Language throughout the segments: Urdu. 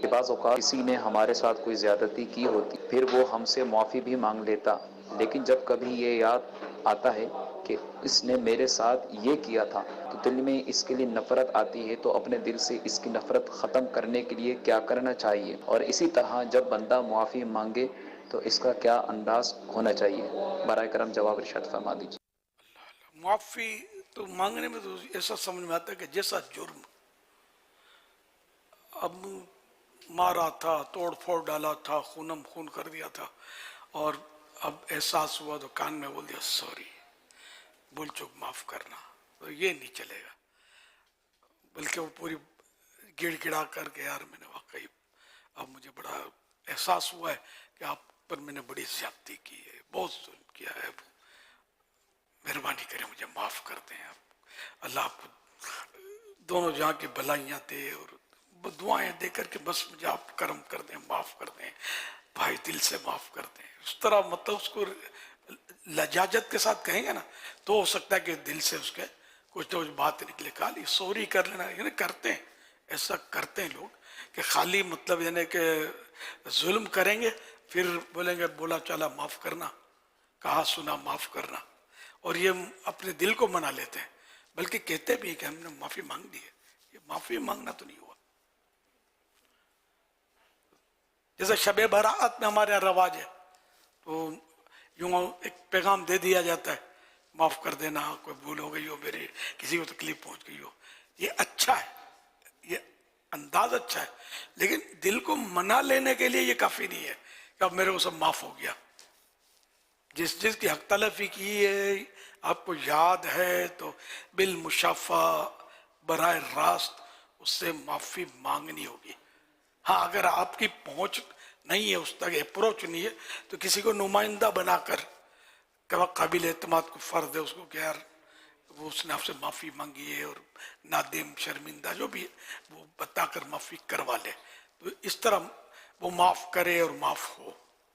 کہ بعض اوقات کسی نے ہمارے ساتھ کوئی زیادتی کی ہوتی، پھر وہ ہم سے معافی بھی مانگ لیتا، لیکن جب کبھی یہ یاد آتا ہے کہ اس نے میرے ساتھ یہ کیا تھا تو دل میں اس کے لیے نفرت آتی ہے۔ تو اپنے دل سے اس کی نفرت ختم کرنے کے لیے کیا کرنا چاہیے؟ اور اسی طرح جب بندہ معافی مانگے تو اس کا کیا انداز ہونا چاہیے؟ برائے کرم جواب ارشاد فرما دیجیے۔ معافی تو مانگنے میں تو ایسا سمجھ میں آتا ہے کہ جیسا جرم، اب مارا تھا، توڑ پھوڑ ڈالا تھا، خونم خون کر دیا تھا، اور اب احساس ہوا تو کان میں بول دیا سوری، بھول چوک معاف کرنا، تو یہ نہیں چلے گا، بلکہ وہ پوری گڑ گڑا کر کے یار میں نے واقعی اب مجھے بڑا احساس ہوا ہے کہ آپ پر میں نے بڑی زیادتی کی ہے، بہت ظلم کیا ہے، مہربانی کریں مجھے معاف کر دیں آپ، اللہ آپ کو دونوں جہاں کی بھلائیاں دے، اور دعائیں دے کر کے بس مجھے آپ کرم کر دیں، معاف کر دیں بھائی، دل سے معاف کر دیں، اس طرح مطلب اس کو لجاجت کے ساتھ کہیں گے نا تو ہو سکتا ہے کہ دل سے اس کے کچھ نہ کچھ بات نکلے، خالی سوری کر لینا، یعنی کرتے ہیں ایسا، کرتے ہیں لوگ کہ خالی مطلب یعنی کہ ظلم کریں گے، پھر بولیں گے بولا چالا معاف کرنا، کہا سنا معاف کرنا، اور یہ اپنے دل کو منا لیتے ہیں، بلکہ کہتے بھی کہ ہم نے معافی مانگ دی ہے، یہ معافی مانگنا تو نہیں ہوا۔ جیسے شب برات میں ہمارے یہاں رواج ہے، تو یوں ایک پیغام دے دیا جاتا ہے، معاف کر دینا، کوئی بھول ہو گئی ہو میری، کسی کو تکلیف پہنچ گئی ہو، یہ اچھا ہے، یہ انداز اچھا ہے، لیکن دل کو منا لینے کے لیے یہ کافی نہیں ہے کہ اب میرے کو سب معاف ہو گیا۔ جس جس کی حق تلفی کی ہے آپ کو یاد ہے تو بالمشافہ براہ راست اس سے معافی مانگنی ہوگی۔ ہاں اگر آپ کی پہنچ نہیں ہے، اس تک اپروچ نہیں ہے، تو کسی کو نمائندہ بنا کر قابل اعتماد کو فرض ہے اس کو کہ یار وہ اس نے آپ سے معافی مانگی ہے، اور نادم شرمندہ جو بھی ہے وہ بتا کر معافی کروا لے، تو اس طرح وہ معاف کرے اور معاف ہو،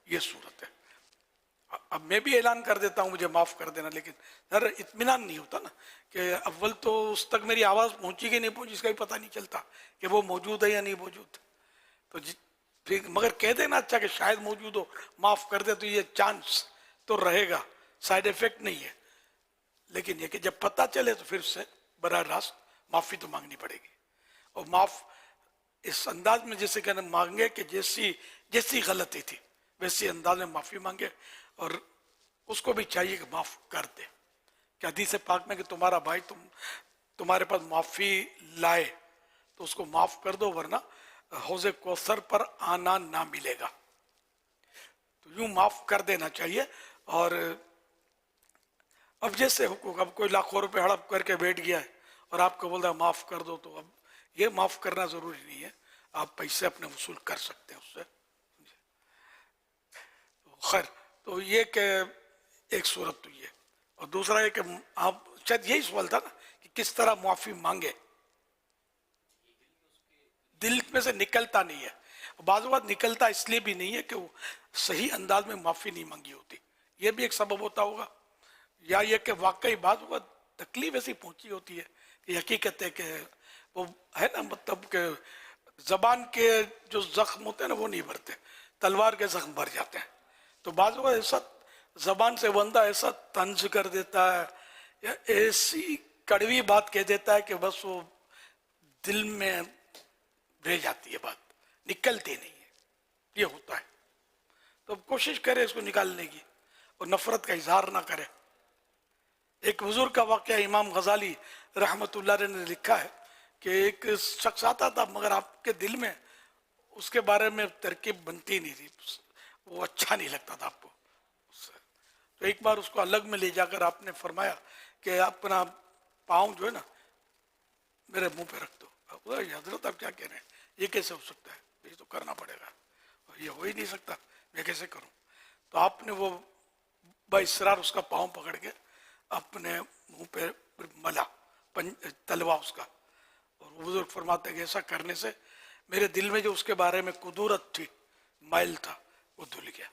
یہ صورت ہے۔ اب میں بھی اعلان کر دیتا ہوں مجھے معاف کر دینا، لیکن ذرا اطمینان نہیں ہوتا نا کہ اول تو اس تک میری آواز پہنچی کہ نہیں پہنچی اس کا بھی پتہ نہیں چلتا کہ وہ موجود ہے یا نہیں موجود، تو مگر کہہ دینا اچھا کہ شاید موجود ہو، معاف کر دے، تو یہ چانس تو رہے گا، سائیڈ ایفیکٹ نہیں ہے، لیکن یہ کہ جب پتہ چلے تو پھر اس سے براہ راست معافی تو مانگنی پڑے گی، اور معاف اس انداز میں جیسے کہ مانگے کہ جیسی غلطی تھی ویسی انداز میں معافی مانگے، اور اس کو بھی چاہیے کہ معاف کر دے، کہ حدیث پاک میں کہ تمہارا بھائی تمہارے پاس معافی لائے تو اس کو معاف کر دو، ورنہ حوض کوثر پر آنا نہ ملے گا، تو یوں معاف کر دینا چاہیے۔ اور اب جیسے حقوق، اب کوئی لاکھوں روپے ہڑپ کر کے بیٹھ گیا ہے اور آپ کو بول رہا ہے معاف کر دو، تو اب یہ معاف کرنا ضروری نہیں ہے، آپ پیسے اپنے وصول کر سکتے ہیں اس سے، خیر۔ تو یہ کہ ایک صورت تو یہ، اور دوسرا یہ کہ آپ شاید یہی سوال تھا نا کہ کس طرح معافی مانگے، دل میں سے نکلتا نہیں ہے، بعض اوقات نکلتا اس لیے بھی نہیں ہے کہ وہ صحیح انداز میں معافی نہیں مانگی ہوتی، یہ بھی ایک سبب ہوتا ہوگا، یا یہ کہ واقعی بعض اوقات تکلیف ایسی پہنچی ہوتی ہے کہ حقیقت ہے کہ وہ ہے نا، مطلب کہ زبان کے جو زخم ہوتے ہیں نا وہ نہیں بھرتے، تلوار کے زخم بھر جاتے ہیں، تو بعض اوقات ایسا زبان سے بندہ ایسا طنز کر دیتا ہے یا ایسی کڑوی بات کہہ دیتا ہے کہ بس وہ دل میں رہ جاتی ہے، بات نکلتی نہیں ہے، یہ ہوتا ہے، تو اب کوشش کرے اس کو نکالنے کی اور نفرت کا اظہار نہ کرے۔ ایک بزرگ کا واقعہ امام غزالی رحمۃ اللہ علیہ نے لکھا ہے کہ ایک شخص آتا تھا مگر آپ کے دل میں اس کے بارے میں ترکیب بنتی نہیں تھی، وہ اچھا نہیں لگتا تھا آپ کو، تو ایک بار اس کو الگ میں لے جا کر آپ نے فرمایا کہ اپنا پاؤں جو ہے نا میرے منہ پہ رکھ دو، حضرت آپ کیا کہہ رہے ہیں، یہ کیسے ہو سکتا ہے، یہ تو کرنا پڑے گا، یہ ہو ہی نہیں سکتا، میں کیسے کروں، تو آپ نے وہ باصرار اس کا پاؤں پکڑ کے اپنے منہ پہ ملا تلوا اس کا، اور وہ بزرگ فرماتے ہیں کہ ایسا کرنے سے میرے دل میں جو اس کے بارے میں کدورت تھی، مائل تھا، وہ دھل گیا۔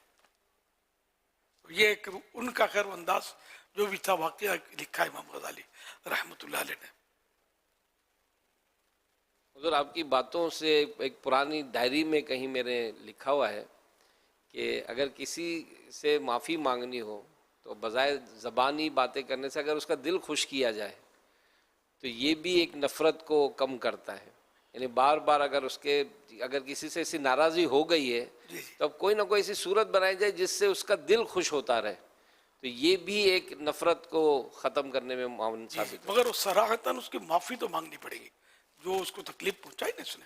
یہ ایک ان کا خیر انداز جو بھی تھا واقعہ لکھا ہے امام غزالی رحمۃ اللہ علیہ نے۔ حضور آپ کی باتوں سے ایک پرانی ڈائری میں کہیں میرے لکھا ہوا ہے کہ اگر کسی سے معافی مانگنی ہو تو بظاہر زبانی باتیں کرنے سے اگر اس کا دل خوش کیا جائے تو یہ بھی ایک نفرت کو کم کرتا ہے. یعنی بار بار اگر کسی سے ایسی ناراضی ہو گئی ہے تو اب کوئی نہ کوئی ایسی صورت بنائی جائے جس سے اس کا دل خوش ہوتا رہے, تو یہ بھی ایک نفرت کو ختم کرنے میں معاون ثابت ہے. مگر اس صراحتاً اس کی معافی تو مانگنی پڑے گی جو اس کو تکلیف پہنچائی نا اس نے.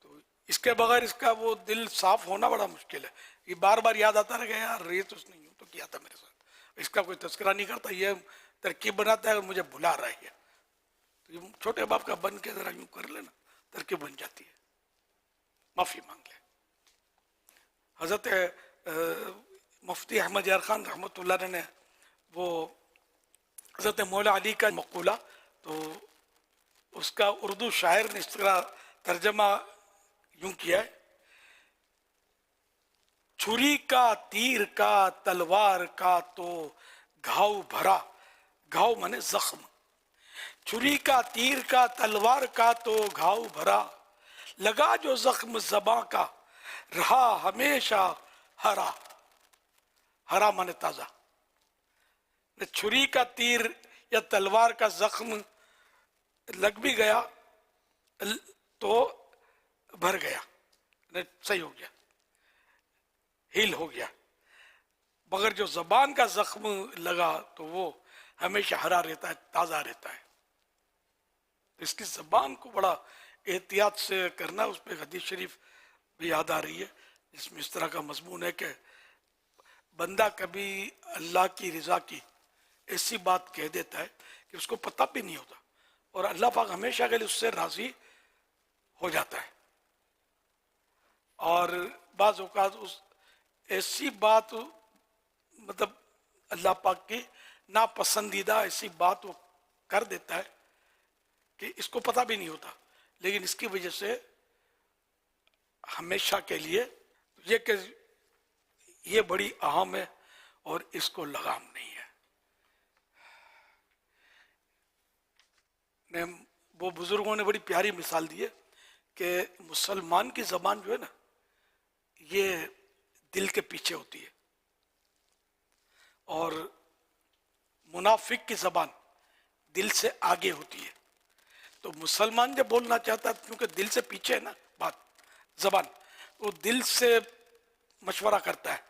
تو اس کے بغیر اس کا وہ دل صاف ہونا بڑا مشکل ہے. یہ بار بار یاد آتا رہے گا یار یہ تو اس نے یوں تو کیا تھا میرے ساتھ, اس کا کوئی تذکرہ نہیں کرتا, یہ ترکیب بناتا ہے اور مجھے بلا رہا ہے. تو یہ چھوٹے باپ کا بن کے ذرا یوں کر لینا, ترکیب بن جاتی ہے, معافی مانگ لے. حضرت مفتی احمد یار خان رحمۃ اللہ نے وہ حضرت مولا علی کا مقولہ, تو اس کا اردو شاعر نے اس طرح ترجمہ یوں کیا ہے, چھری کا تیر کا تلوار کا تو گھاؤ بھرا, گھاؤ مانے زخم, چھری کا تیر کا تلوار کا تو گھاؤ بھرا, لگا جو زخم زباں کا رہا ہمیشہ ہرا. ہرا مانے تازہ. چھری کا تیر یا تلوار کا زخم لگ بھی گیا تو بھر گیا, صحیح ہو گیا, ہیل ہو گیا, مگر جو زبان کا زخم لگا تو وہ ہمیشہ ہرا رہتا ہے, تازہ رہتا ہے. اس کی زبان کو بڑا احتیاط سے کرنا. اس پہ حدیث شریف بھی یاد آ رہی ہے جس میں اس طرح کا مضمون ہے کہ بندہ کبھی اللہ کی رضا کی ایسی بات کہہ دیتا ہے کہ اس کو پتہ بھی نہیں ہوتا, اور اللہ پاک ہمیشہ کے لیے اس سے راضی ہو جاتا ہے. اور بعض اوقات اس ایسی بات مطلب اللہ پاک کی ناپسندیدہ ایسی بات وہ کر دیتا ہے کہ اس کو پتہ بھی نہیں ہوتا, لیکن اس کی وجہ سے ہمیشہ کے لیے یہ کہ یہ بڑی اہم ہے اور اس کو لگام نہیں ہے. وہ بزرگوں نے بڑی پیاری مثال دی ہے کہ مسلمان کی زبان جو ہے نا یہ دل کے پیچھے ہوتی ہے, اور منافق کی زبان دل سے آگے ہوتی ہے. تو مسلمان جب بولنا چاہتا ہے کیونکہ دل سے پیچھے ہے نا بات زبان, وہ دل سے مشورہ کرتا ہے,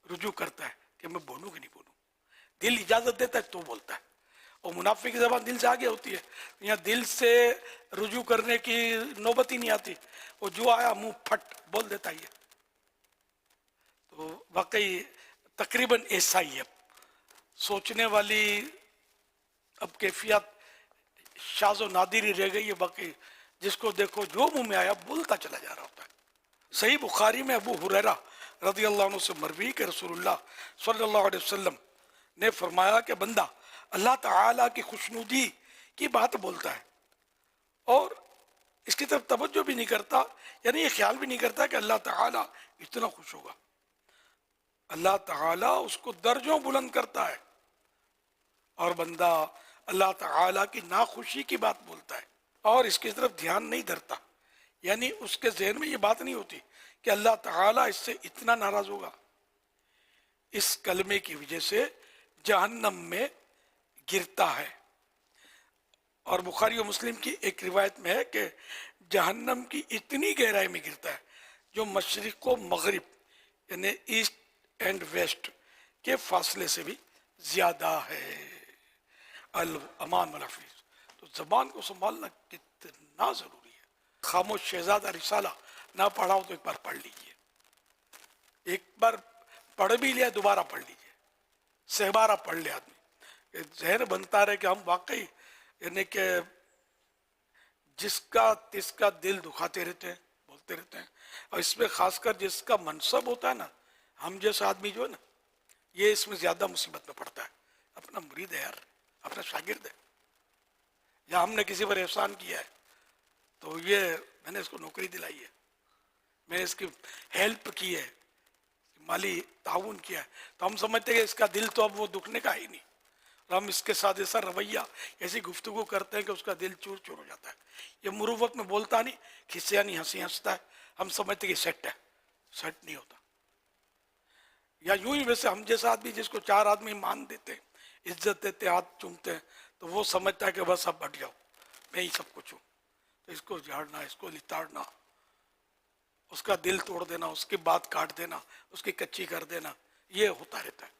رجوع کرتا ہے کہ میں بولوں کہ نہیں بولوں, دل اجازت دیتا ہے تو بولتا ہے. اور منافق کی زبان دل سے آگے ہوتی ہے, یہاں دل سے رجوع کرنے کی نوبت ہی نہیں آتی, وہ جو آیا منہ پھٹ بول دیتا ہے. تو واقعی تقریباً ایسا ہی ہے. سوچنے والی اب کیفیت شاذ و نادر ہی رہ گئی ہے, باقی جس کو دیکھو جو منہ میں آیا بولتا چلا جا رہا ہوتا ہے. صحیح بخاری میں ابو ہریرہ رضی اللہ عنہ سے مروی کہ رسول اللہ صلی اللہ علیہ وسلم نے فرمایا کہ بندہ اللہ تعالیٰ کی خوشنودی کی بات بولتا ہے اور اس کی طرف توجہ بھی نہیں کرتا, یعنی یہ خیال بھی نہیں کرتا کہ اللہ تعالیٰ اتنا خوش ہوگا. اللہ تعالیٰ اس کو درجوں بلند کرتا ہے, اور بندہ اللہ تعالیٰ کی ناخوشی کی بات بولتا ہے اور اس کی طرف دھیان نہیں دھرتا, یعنی اس کے ذہن میں یہ بات نہیں ہوتی کہ اللہ تعالیٰ اس سے اتنا ناراض ہوگا. اس کلمے کی وجہ سے جہنم میں گرتا ہے. اور بخاری و مسلم کی ایک روایت میں ہے کہ جہنم کی اتنی گہرائی میں گرتا ہے جو مشرق و مغرب یعنی ایسٹ اینڈ ویسٹ کے فاصلے سے بھی زیادہ ہے. الامان والحفیظ. تو زبان کو سنبھالنا کتنا ضروری ہے. خاموش شہزادہ رسالہ نہ پڑھا ہو تو ایک بار پڑھ لیجئے, ایک بار پڑھ بھی لیا دوبارہ پڑھ لیجئے, سہبارہ پڑھ لے آدمی, ذہن بنتا رہے کہ ہم واقعی یعنی کہ جس کا دل دکھاتے رہتے ہیں بولتے رہتے ہیں, اور اس میں خاص کر جس کا منصب ہوتا ہے نا, ہم جیسا آدمی جو ہے نا یہ اس میں زیادہ مصیبت میں پڑتا ہے. اپنا مرید ہے یار, اپنا شاگرد ہے, یا ہم نے کسی پر احسان کیا ہے تو یہ میں نے اس کو نوکری دلائی ہے, میں نے اس کی ہیلپ کی ہے, مالی تعاون کیا ہے, تو ہم سمجھتے ہیں کہ اس کا دل تو اب وہ دکھنے کا ہی نہیں. ہم اس کے ساتھ ایسا رویہ ایسی گفتگو کرتے ہیں کہ اس کا دل چور چور ہو جاتا ہے. یہ مروت میں بولتا نہیں, کھسیا نہیں, ہنسی ہنستا ہے, ہم سمجھتے کہ سیٹ ہے, سیٹ نہیں ہوتا. یا یوں ہی ویسے ہم جیسا آدمی جس کو 4 آدمی مان دیتے ہیں, عزت دیتے, ہاتھ چومتے ہیں, تو وہ سمجھتا ہے کہ بس اب ہٹ جاؤ, میں ہی سب کچھ ہوں. تو اس کو جھاڑنا, اس کو لتاڑنا, اس کا دل توڑ دینا, اس کی بات کاٹ دینا, اس کی کچی کر دینا, یہ ہوتا رہتا ہے.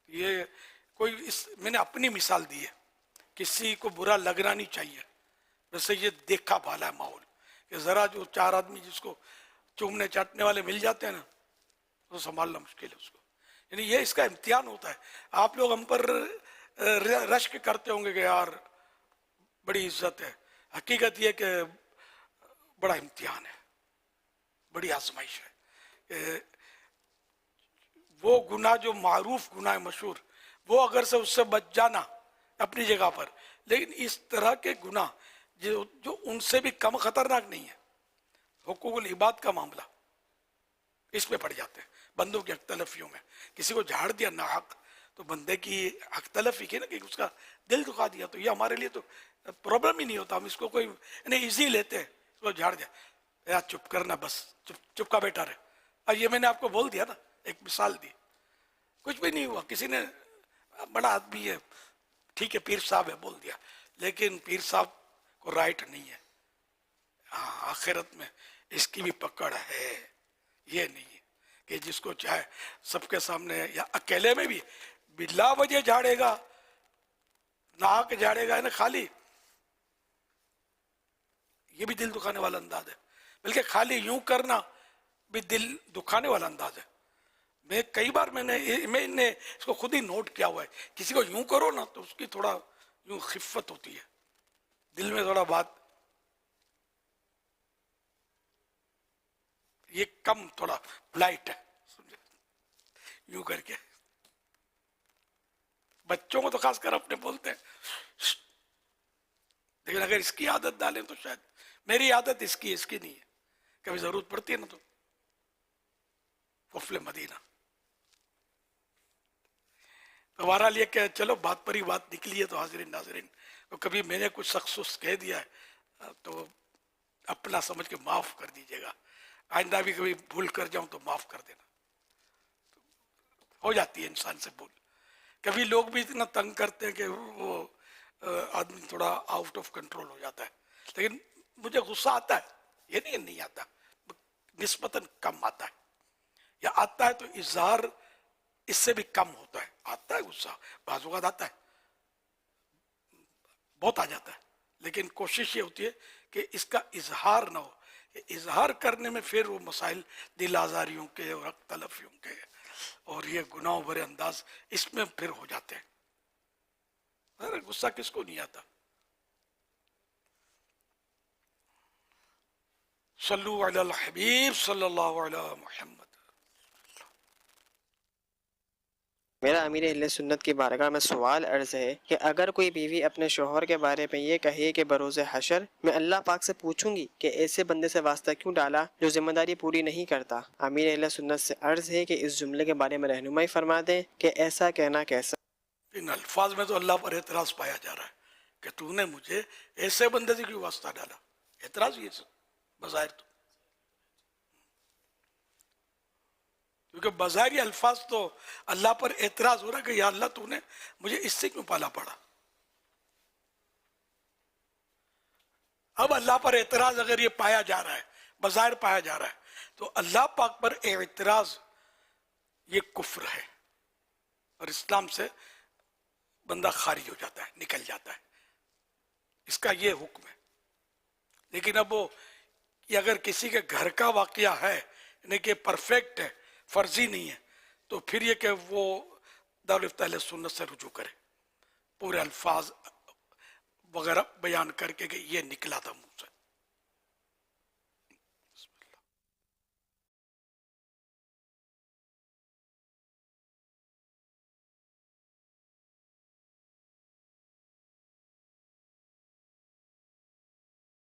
یہ کوئی میں نے اپنی مثال دی ہے, کسی کو برا لگنا نہیں چاہیے. ویسے یہ دیکھا بھالا ہے ماحول کہ ذرا جو 4 آدمی جس کو چومنے چاٹنے والے مل جاتے ہیں نا, تو سنبھالنا مشکل ہے اس کو. یعنی یہ اس کا امتحان ہوتا ہے. آپ لوگ ہم پر رشک کرتے ہوں گے کہ یار بڑی عزت ہے, حقیقت یہ کہ بڑا امتحان ہے, بڑی آزمائش ہے. کہ وہ گناہ جو معروف گناہ مشہور, وہ اگر سے اس سے بچ جانا اپنی جگہ پر, لیکن اس طرح کے گناہ جو ان سے بھی کم خطرناک نہیں ہے, حقوق العباد کا معاملہ, اس میں پڑ جاتے ہیں. بندوں کی حق تلفیوں میں کسی کو جھاڑ دیا ناحق, تو بندے کی حق تلفی کی نا کہ اس کا دل دکھا دیا, تو یہ ہمارے لیے تو پرابلم ہی نہیں ہوتا. ہم اس کو کوئی ایزی لیتے ہیں, اس کو جھاڑ دیا, یار چپ کرنا, بس چپ کا بیٹا رہے. اور یہ میں نے آپ کو بول دیا نا, ایک مثال دی, کچھ بھی نہیں ہوا. کسی نے بڑا آدمی ہے, ٹھیک ہے پیر صاحب ہے, بول دیا, لیکن پیر صاحب کو رائٹ نہیں ہے. ہاں آخرت میں اس کی بھی پکڑ ہے. یہ نہیں ہے کہ جس کو چاہے سب کے سامنے یا اکیلے میں بھی بلا وجہ جھاڑے گا, ناک جھاڑے گا نا خالی, یہ بھی دل دکھانے والا انداز ہے. بلکہ خالی یوں کرنا بھی دل دکھانے والا انداز ہے. میں کئی بار میں نے اس کو خود ہی نوٹ کیا ہوا ہے, کسی کو یوں کرو نا تو اس کی تھوڑا یوں خفت ہوتی ہے, دل میں تھوڑا بات یہ کم تھوڑا لائٹ ہے, یوں کر کے. بچوں کو تو خاص کر اپنے بولتے ہیں, لیکن اگر اس کی عادت ڈالیں تو شاید, میری عادت اس کی نہیں ہے, کبھی ضرورت پڑتی ہے نا تو قفل مدینہ. بہرحال یہ کہ چلو بات پر ہی بات نکلی ہے, تو حاضرین ناظرین, تو کبھی میں نے کچھ سخص کہہ دیا ہے تو اپنا سمجھ کے معاف کر دیجیے گا. آئندہ بھی کبھی بھول کر جاؤں تو معاف کر دینا, ہو جاتی ہے انسان سے بھول. کبھی لوگ بھی اتنا تنگ کرتے ہیں کہ وہ آدمی تھوڑا آؤٹ آف کنٹرول ہو جاتا ہے. لیکن مجھے غصہ آتا ہے, یہ نہیں آتا, نسبتاً کم آتا ہے, یا آتا ہے تو اظہار اس سے بھی کم ہوتا ہے. آتا ہے غصہ, بعض اوقات آتا ہے, بہت آ جاتا ہے, لیکن کوشش یہ ہوتی ہے کہ اس کا اظہار نہ ہو. اظہار کرنے میں پھر وہ مسائل دل آزاریوں کے اور حق تلفیوں کے اور یہ گناہوں بھرے انداز اس میں پھر ہو جاتے ہیں. ارے غصہ کس کو نہیں آتا. صلو علی الحبیب صلی اللہ علیہ محمد. میرا امیر اہل سنت کی بارگاہ میں سوال عرض ہے کہ اگر کوئی بیوی اپنے شوہر کے بارے میں یہ کہے کہ بروز حشر میں اللہ پاک سے پوچھوں گی کہ ایسے بندے سے واسطہ کیوں ڈالا جو ذمہ داری پوری نہیں کرتا, امیر اہل سنت سے عرض ہے کہ اس جملے کے بارے میں رہنمائی فرما دیں کہ ایسا کہنا کیسا. ان الفاظ میں تو اللہ پر اعتراض پایا جا رہا ہے کہ تو نے مجھے ایسے بندے سے کیوں واسطہ ڈالا. اعتراض یہ بظاہر تو, کیونکہ بظاہر یہ الفاظ تو اللہ پر اعتراض ہو رہا ہے کہ یا اللہ تو نے مجھے اس سے کیوں پالا پڑا. اب اللہ پر اعتراض اگر یہ پایا جا رہا ہے, بظاہر پایا جا رہا ہے, تو اللہ پاک پر اعتراض یہ کفر ہے, اور اسلام سے بندہ خارج ہو جاتا ہے, نکل جاتا ہے. اس کا یہ حکم ہے. لیکن اب وہ اگر کسی کے گھر کا واقعہ ہے, یعنی کہ پرفیکٹ ہے, فرضی نہیں ہے, تو پھر یہ کہ وہ دارالفتہ اہل سنت سے رجوع کرے, پورے الفاظ وغیرہ بیان کر کے کہ یہ نکلا تھا منہ سے.